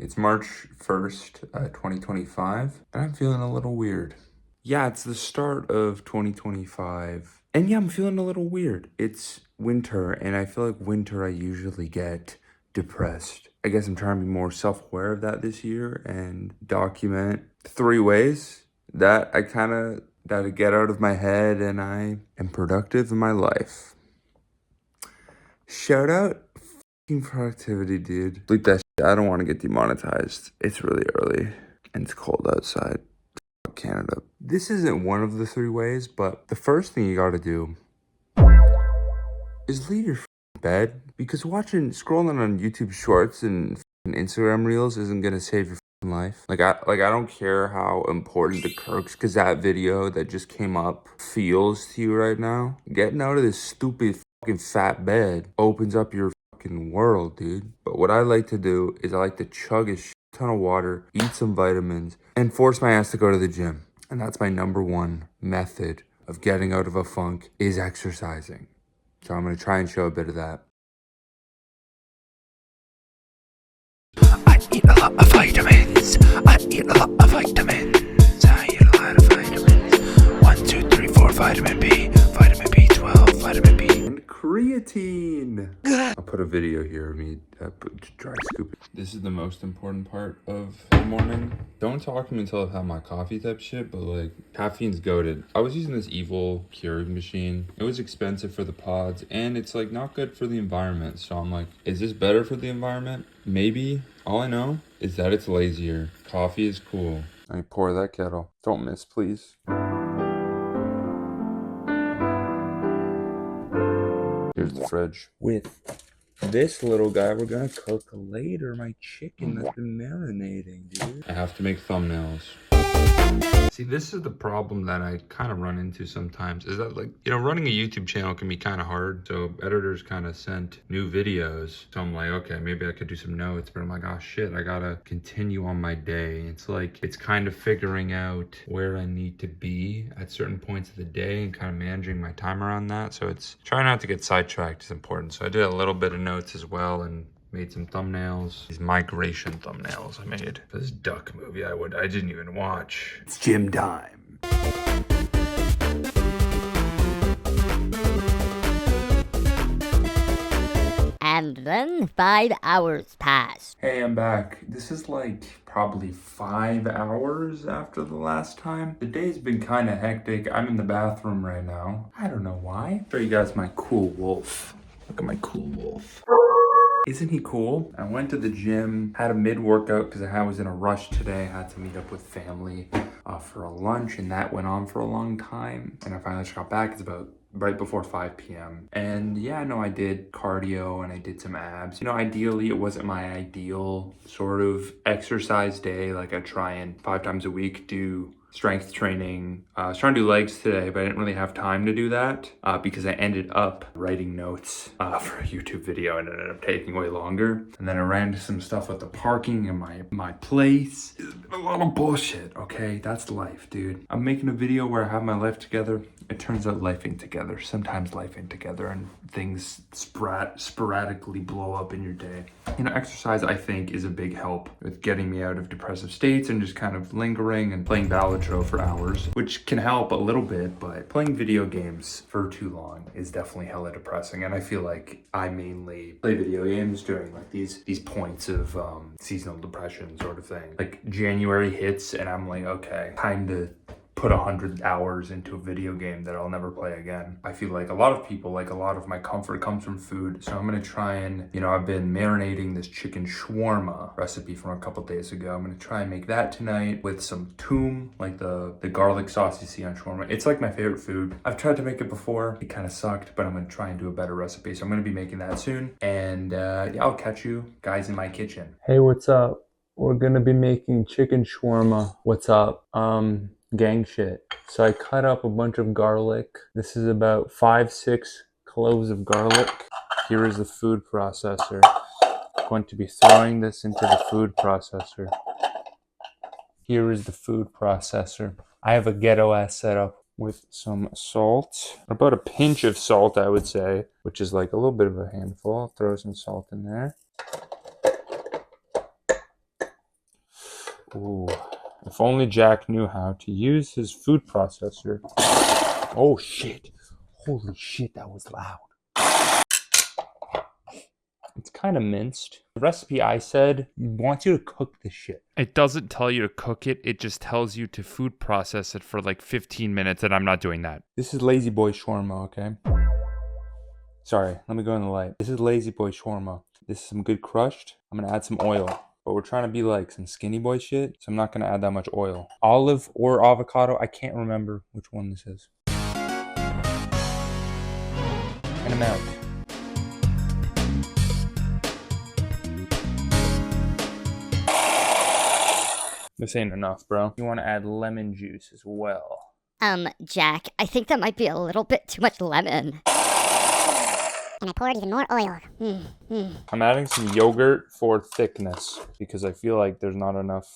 It's March 1st, 2025, and I'm feeling a little weird. Yeah, it's the start of 2025, and yeah, I'm feeling a little weird. It's winter, and I feel like winter I usually get depressed. I guess I'm trying to be more self-aware of that this year and document 3 ways that I get out of my head and I am productive in my life. Shout out fucking productivity, dude. Bleep that shit. I don't want to get demonetized. It's really early and it's cold outside. Fuck Canada. This isn't one of the 3 ways, but the first thing you gotta do is leave your bed, because scrolling on YouTube Shorts and Instagram Reels isn't gonna save your life. Like I don't care how important the Kirk's Gazette video that just came up feels to you right now. Getting out of this stupid fucking fat bed opens up your fucking world, dude. But what I like to do is I like to chug a shit ton of water, eat some vitamins, and force my ass to go to the gym. And that's my number 1 method of getting out of a funk, is exercising. So I'm gonna try and show a bit of that. I eat a lot of vitamins. I eat a lot of vitamins. I eat a lot of vitamins. 1, 2, 3, 4. Vitamin B, vitamin B12, vitamin B. And creatine. I'll put a video here of me dry scooping. This is the most important part of the morning. Don't talk to me until I've had my coffee type shit, but like, caffeine's goated. I was using this evil Keurig machine. It was expensive for the pods, and it's like not good for the environment. So I'm like, is this better for the environment? Maybe. All I know is that it's lazier. Coffee is cool. I pour that kettle. Don't miss, please. Here's the fridge. With this little guy, we're gonna cook later my chicken that's been marinating, dude. I have to make thumbnails. See, this is the problem that I kind of run into sometimes, is that, like, you know, running a YouTube channel can be kind of hard. So editors kind of sent new videos. So I'm like, okay, maybe I could do some notes, but I'm like, oh shit, I gotta continue on my day. It's like, it's kind of figuring out where I need to be at certain points of the day and kind of managing my time around that. So it's trying not to get sidetracked is important. So I did a little bit of notes as well and made some thumbnails. These migration thumbnails I made for this duck movie I didn't even watch. It's gym time. And then 5 hours passed. Hey, I'm back. This is like probably 5 hours after the last time. The day's been kind of hectic. I'm in the bathroom right now. I don't know why. Show you guys my cool wolf. Look at my cool wolf. Isn't he cool? I went to the gym, had a mid-workout because I was in a rush today. I had to meet up with family for a lunch, and that went on for a long time. And I finally just got back. It's about right before 5 p.m. And yeah, no, I did cardio and I did some abs. You know, ideally, it wasn't my ideal sort of exercise day. Like, I try and 5 times a week do strength training. I was trying to do legs today, but I didn't really have time to do that because I ended up writing notes for a YouTube video, and it ended up taking way longer. And then I ran into some stuff with the parking in my place. It's been a lot of bullshit, okay? That's life, dude. I'm making a video where I have my life together. It turns out life ain't together. Sometimes life ain't together and things sporadically blow up in your day. You know, exercise, I think, is a big help with getting me out of depressive states and just kind of lingering and playing Balatro for hours, which can help a little bit, but playing video games for too long is definitely hella depressing. And I feel like I mainly play video games during like these points of seasonal depression sort of thing. Like January hits and I'm like, okay, time to put 100 hours into a video game that I'll never play again. I feel like a lot of people, like, a lot of my comfort comes from food. So I'm gonna try and, you know, I've been marinating this chicken shawarma recipe from a couple days ago. I'm gonna try and make that tonight with some toom, like the garlic sauce you see on shawarma. It's like my favorite food. I've tried to make it before. It kind of sucked, but I'm gonna try and do a better recipe. So I'm gonna be making that soon. And yeah, I'll catch you guys in my kitchen. Hey, what's up? We're gonna be making chicken shawarma. What's up? Gang shit. So I cut up a bunch of garlic. This is about 5-6 cloves of garlic. Here is the food processor. I'm going to be throwing this into the food processor. Here is the food processor. I have a ghetto ass setup with some salt. About a pinch of salt, I would say, which is like a little bit of a handful. I'll throw some salt in there. Ooh. If only Jack knew how to use his food processor. Oh shit. Holy shit, that was loud. It's kind of minced. The recipe I said wants you to cook this shit. It doesn't tell you to cook it. It just tells you to food process it for like 15 minutes, and I'm not doing that. This is Lazy Boy shawarma, okay? Sorry, let me go in the light. This is Lazy Boy shawarma. This is some good crushed. I'm gonna add some oil. But we're trying to be like some skinny boy shit, so I'm not gonna add that much oil. Olive or avocado, I can't remember which one this is. And I'm out. This ain't enough, bro. You wanna add lemon juice as well. Jack, I think that might be a little bit too much lemon. And I poured even more oil. I'm adding some yogurt for thickness because I feel like there's not enough.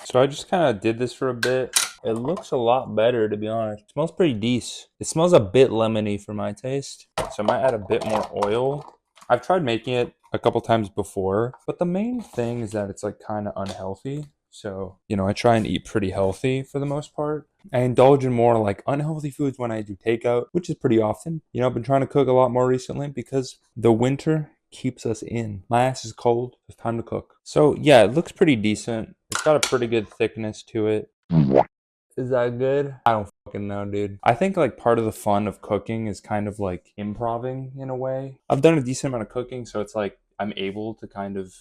So I just kind of did this for a bit. It looks a lot better, to be honest. It smells pretty decent. It smells a bit lemony for my taste. So I might add a bit more oil. I've tried making it a couple times before, but the main thing is that it's like kind of unhealthy. So, you know, I try and eat pretty healthy for the most part. I indulge in more like unhealthy foods when I do takeout, which is pretty often. You know, I've been trying to cook a lot more recently because the winter keeps us in. My ass is cold. It's time to cook. So yeah, it looks pretty decent. It's got a pretty good thickness to it. Is that good? I don't fucking know, dude. I think like part of the fun of cooking is kind of like improving in a way. I've done a decent amount of cooking, so it's like I'm able to kind of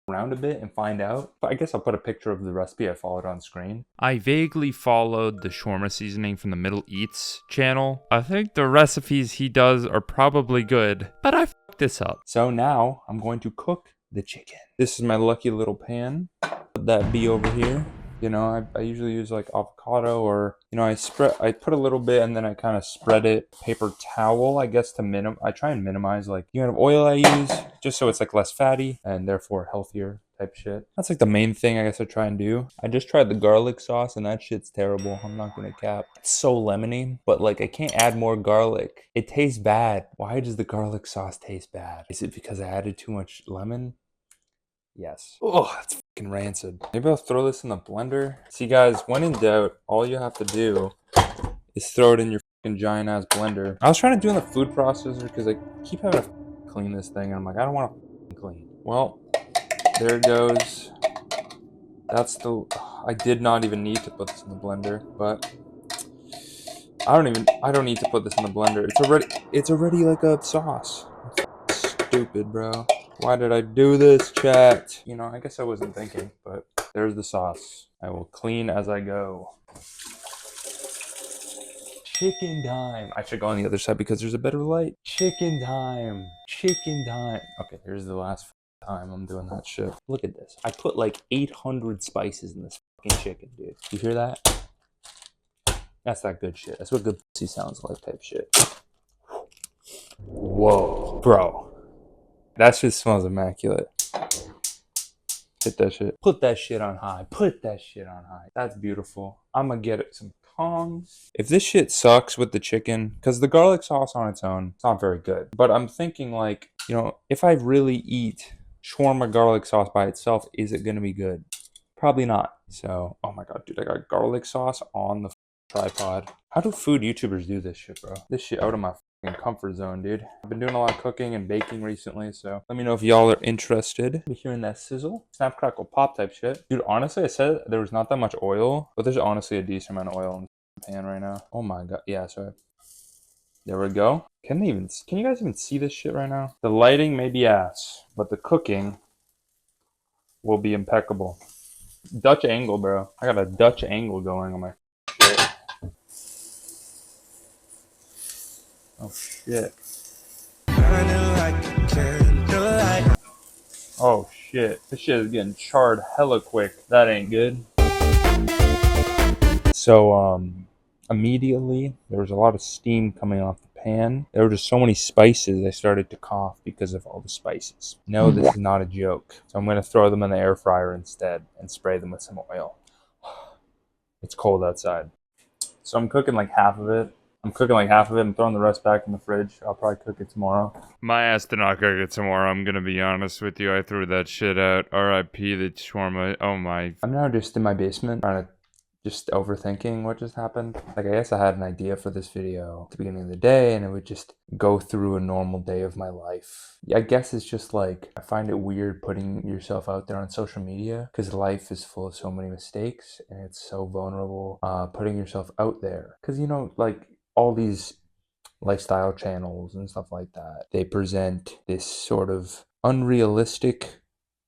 around a bit and find out. But I guess I'll put a picture of the recipe I followed on screen. I vaguely followed the shawarma seasoning from the Middle Eats channel. I think the recipes he does are probably good, but I fucked this up. So now I'm going to cook the chicken. This is my lucky little pan. Let that be over here. You know, I usually use like avocado or, you know, I put a little bit and then I kind of spread it paper towel, I guess, to I try and minimize like the amount of oil I use just so it's like less fatty and therefore healthier type shit. That's like the main thing I guess I try and do. I just tried the garlic sauce and that shit's terrible. I'm not gonna cap. It's so lemony, but like I can't add more garlic. It tastes bad. Why does the garlic sauce taste bad? Is it because I added too much lemon? Yes. Oh, it's fucking rancid. Maybe I'll throw this in the blender. See, guys, when in doubt, all you have to do is throw it in your fucking giant ass blender. I was trying to do it in the food processor because I keep having to clean this thing, and I'm like, I don't want to clean. Well, there it goes. That's the. I did not even need to put this in the blender, but I don't need to put this in the blender. It's already like a sauce. Stupid, bro. Why did I do this, chat? You know, I guess I wasn't thinking, but there's the sauce. I will clean as I go. Chicken time. I should go on the other side because there's a better light. Chicken time. Chicken time. Okay, here's the last time I'm doing that shit. Look at this. I put like 800 spices in this fucking chicken, dude. You hear that? That's that good shit. That's what good pussy sounds like type shit. Whoa, bro. That shit smells immaculate. Hit that shit. Put that shit on high. Put that shit on high. That's beautiful. I'm gonna get it some tongs. If this shit sucks with the chicken, because the garlic sauce on its own, it's not very good. But I'm thinking like, you know, if I really eat shawarma garlic sauce by itself, is it gonna be good? Probably not. So, oh my god, dude, I got garlic sauce on the tripod. How do food YouTubers do this shit, bro? This shit out of my comfort zone, dude. I've been doing a lot of cooking and baking recently, so let me know if y'all are interested. Be hearing that sizzle, snap, crackle, pop type shit. Dude, honestly, I said there was not that much oil, but there's honestly a decent amount of oil in the pan right now. Oh my god, yeah, sorry. There we go. Can you guys even see this shit right now? The lighting may be ass, but the cooking will be impeccable. Dutch angle, bro. I got a Dutch angle going on my shit. Oh shit. Oh shit. This shit is getting charred hella quick. That ain't good. So immediately there was a lot of steam coming off the pan. There were just so many spices I started to cough because of all the spices. No, this is not a joke. So I'm gonna throw them in the air fryer instead and spray them with some oil. It's cold outside. So I'm cooking like half of it. I'm cooking like half of it and throwing the rest back in the fridge. I'll probably cook it tomorrow. My ass did not cook it tomorrow. I'm gonna be honest with you. I threw that shit out. R.I.P. the shawarma. Oh my. I'm now just in my basement trying to just overthinking what just happened. Like, I guess I had an idea for this video at the beginning of the day, and it would just go through a normal day of my life. I guess it's just like, I find it weird putting yourself out there on social media because life is full of so many mistakes and it's so vulnerable putting yourself out there. Because, you know, like all these lifestyle channels and stuff like that, they present this sort of unrealistic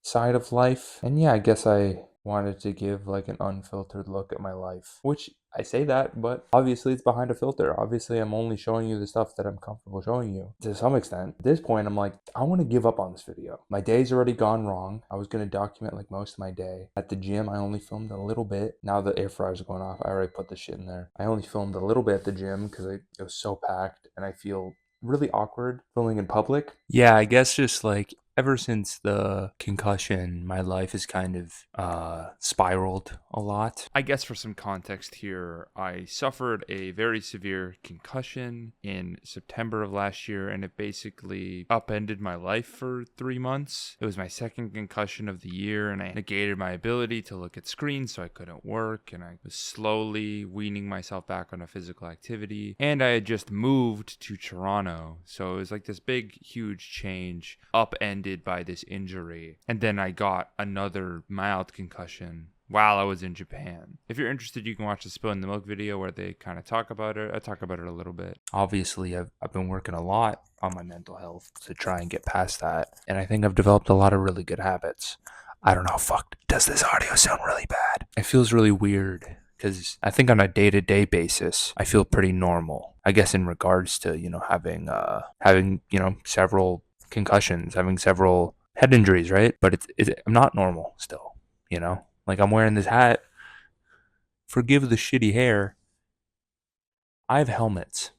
side of life. And yeah, I guess I wanted to give like an unfiltered look at my life, which I say that, but obviously it's behind a filter. Obviously, I'm only showing you the stuff that I'm comfortable showing you to some extent. At this point, I'm like, I want to give up on this video. My day's already gone wrong. I was going to document like most of my day. At the gym, I only filmed a little bit. Now the air fryer's going off. I already put the shit in there. I only filmed a little bit at the gym because it was so packed and I feel really awkward filming in public. Yeah, I guess just like ever since the concussion, my life has kind of spiraled a lot. I guess for some context here, I suffered a very severe concussion in September of last year, and it basically upended my life for 3 months. It was my second concussion of the year, and I negated my ability to look at screens, so I couldn't work, and I was slowly weaning myself back on a physical activity. And I had just moved to Toronto, so it was like this big, huge change, upended by this injury. And then I got another mild concussion while I was in Japan. If you're interested, you can watch the Spilling the Milk video where they kind of talk about it. I talk about it a little bit. Obviously, I've been working a lot on my mental health to try and get past that. And I think I've developed a lot of really good habits. I don't know, fuck, does this audio sound really bad? It feels really weird because I think on a day-to-day basis, I feel pretty normal. I guess in regards to, you know, having several concussions, having several head injuries, right? But I'm not normal still, you know? Like, I'm wearing this hat. Forgive the shitty hair. I have helmets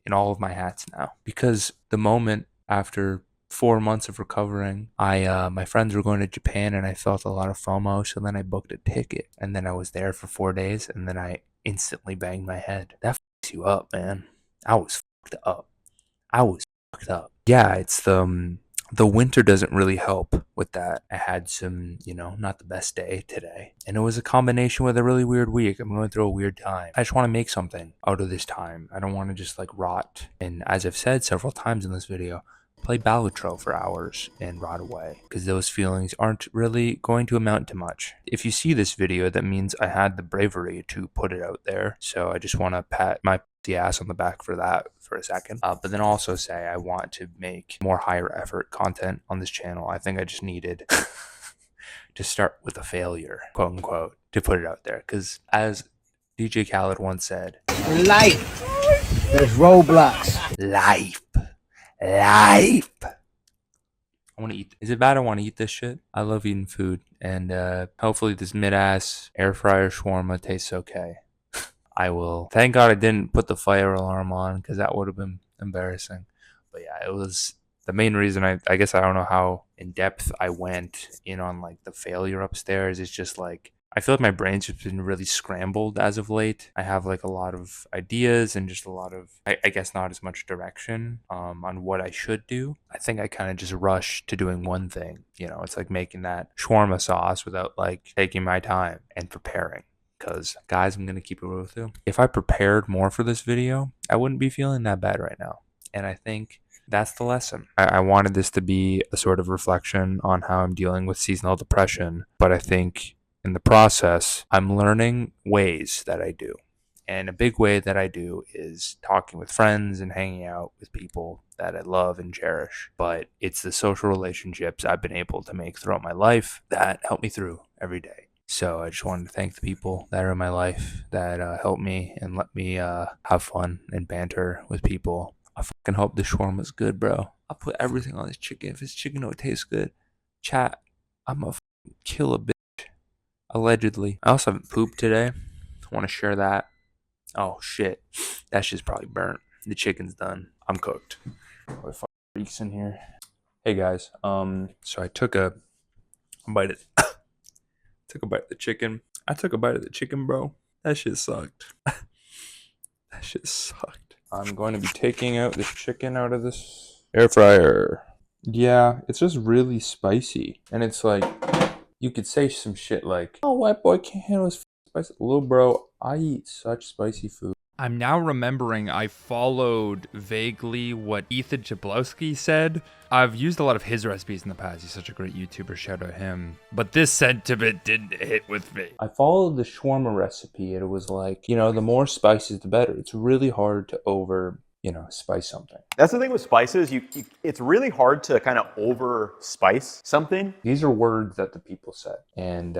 in all of my hats now because the moment after 4 months of recovering, my friends were going to Japan and I felt a lot of FOMO, so then I booked a ticket and then I was there for 4 days and then I instantly banged my head. That fucks you up, man. I was fucked up. Yeah, it's the winter doesn't really help with that. I had some, not the best day today. And it was a combination with a really weird week. I'm going through a weird time. I just want to make something out of this time. I don't want to just like rot. And as I've said several times in this video, play Balatro for hours and rot away because those feelings aren't really going to amount to much. If you see this video, that means I had the bravery to put it out there. So I just want to pat my ass on the back for that for a second. But then also say I want to make more higher effort content on this channel. I think I just needed to start with a failure, quote unquote, to put it out there. Because as DJ Khaled once said, in life, there's roadblocks. Life. I want to eat. Is it bad I want to eat this shit? I love eating food. And hopefully this mid-ass air fryer shawarma tastes okay. I will. Thank God I didn't put the fire alarm on because that would have been embarrassing. But yeah, it was the main reason. I guess I don't know how in depth I went in on like the failure upstairs. It's just like I feel like my brain's just been really scrambled as of late. I have like a lot of ideas and just a lot of, I guess not as much direction on what I should do. I think I kind of just rushed to doing one thing. It's like making that shawarma sauce without like taking my time and preparing. Because, guys, I'm going to keep it real with you. If I prepared more for this video, I wouldn't be feeling that bad right now. And I think that's the lesson. I wanted this to be a sort of reflection on how I'm dealing with seasonal depression. But I think in the process, I'm learning ways that I do. And a big way that I do is talking with friends and hanging out with people that I love and cherish. But it's the social relationships I've been able to make throughout my life that help me through every day. So I just wanted to thank the people that are in my life that help me and let me have fun and banter with people. I fucking hope the shawarma's good, bro. I'll put everything on this chicken. If it's chicken, it tastes good. Chat, I'm a kill a bitch. Allegedly. I also haven't pooped today. I want to share that. Oh, shit. That shit's probably burnt. The chicken's done. I'm cooked. What fucking freaks in here? Hey, guys. So I took a bite of... Took a bite of the chicken. I took a bite of the chicken, bro. That shit sucked. That shit sucked. I'm going to be taking out this chicken out of this air fryer. Yeah, it's just really spicy. And it's like, you could say some shit like, oh, white boy can't handle his spicy. Little bro, I eat such spicy food. I'm now remembering I followed vaguely what Ethan Jablowski said. I've used a lot of his recipes in the past. He's such a great YouTuber. Shout out him. But this sentiment didn't hit with me. I followed the shawarma recipe. It was like, the more spices, the better. It's really hard to spice something. That's the thing with spices. It's really hard to kind of over spice something. These are words that the people said. And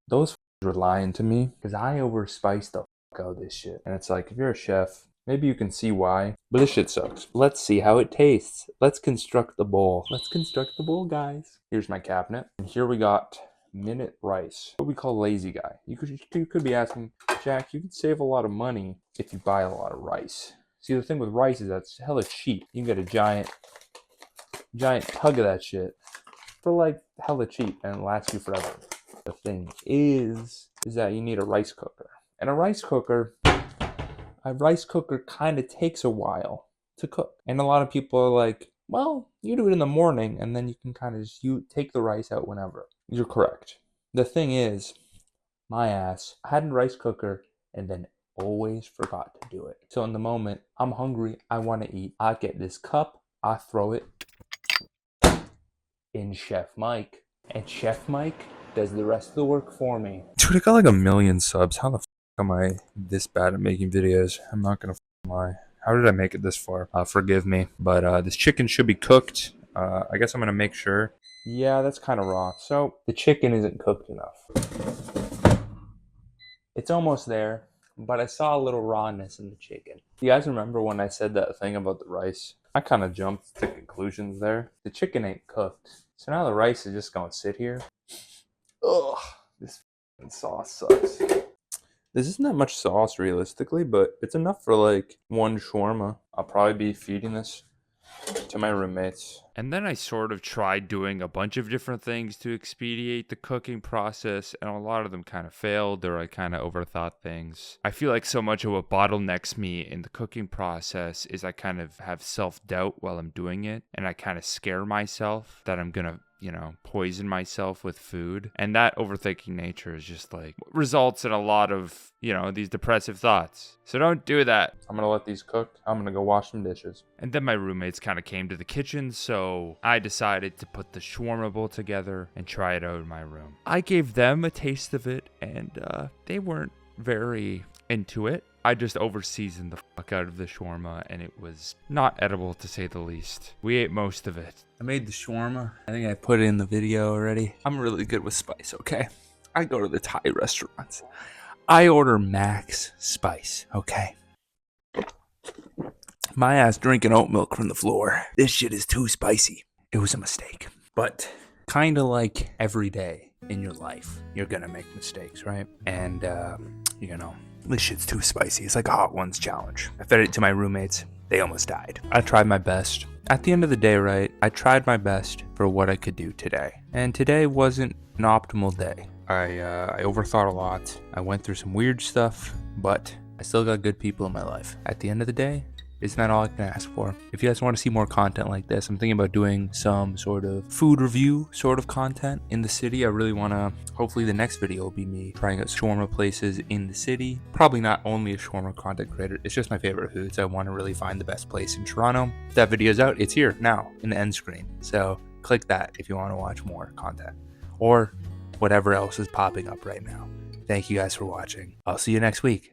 those were lying to me because I overspiced the out of this shit. And it's like, if you're a chef, maybe you can see why, but this shit sucks. Let's see how it tastes. Let's construct the bowl. Let's construct the bowl, guys. Here's my cabinet. And here we got minute rice, what we call lazy guy. You could be asking, Jack, you could save a lot of money if you buy a lot of rice. See, the thing with rice is that's hella cheap. You can get a giant tug of that shit for like hella cheap and it lasts you forever. The thing is that you need a rice cooker. And a rice cooker kind of takes a while to cook. And a lot of people are like, well, you do it in the morning and then you can kind of just take the rice out whenever. You're correct. The thing is, my ass, I had a rice cooker and then always forgot to do it. So in the moment, I'm hungry, I want to eat. I get this cup, I throw it in Chef Mike. And Chef Mike does the rest of the work for me. Dude, I got like 1 million subs. How the am I this bad at making videos? I'm not gonna lie. How did I make it this far? Forgive me, but this chicken should be cooked. I guess I'm gonna make sure. Yeah, that's kind of raw. So the chicken isn't cooked enough. It's almost there, but I saw a little rawness in the chicken. You guys remember when I said that thing about the rice? I kind of jumped to conclusions there. The chicken ain't cooked, so now the rice is just gonna sit here. Ugh, this sauce sucks. This isn't that much sauce realistically, but it's enough for like one shawarma. I'll probably be feeding this to my roommates. And then I sort of tried doing a bunch of different things to expedite the cooking process, and a lot of them kind of failed, or I kind of overthought things. I feel like so much of what bottlenecks me in the cooking process is I kind of have self-doubt while I'm doing it, and I kind of scare myself that I'm gonna poison myself with food. And that overthinking nature is just like results in a lot of, these depressive thoughts. So don't do that. I'm gonna let these cook. I'm gonna go wash some dishes. And then my roommates kind of came to the kitchen, so I decided to put the shawarma bowl together and try it out in my room. I gave them a taste of it, and they weren't very into it. I just over-seasoned the fuck out of the shawarma, and it was not edible to say the least. We ate most of it. I made the shawarma. I think I put it in the video already. I'm really good with spice, okay? I go to the Thai restaurants. I order max spice, okay? My ass drinking oat milk from the floor. This shit is too spicy. It was a mistake. But kind of like every day in your life, you're gonna make mistakes, right? And, this shit's too spicy. It's like a Hot Ones challenge. I fed it to my roommates. They almost died. I tried my best. At the end of the day, right, I tried my best for what I could do today. And today wasn't an optimal day. I overthought a lot. I went through some weird stuff, but I still got good people in my life. At the end of the day, isn't that all I can ask for? If you guys want to see more content like this, I'm thinking about doing some sort of food review sort of content in the city. I really want to, hopefully the next video will be me trying out shawarma places in the city. Probably not only a shawarma content creator, it's just my favorite foods. I want to really find the best place in Toronto. If that video's out, it's here now in the end screen. So click that if you want to watch more content or whatever else is popping up right now. Thank you guys for watching. I'll see you next week.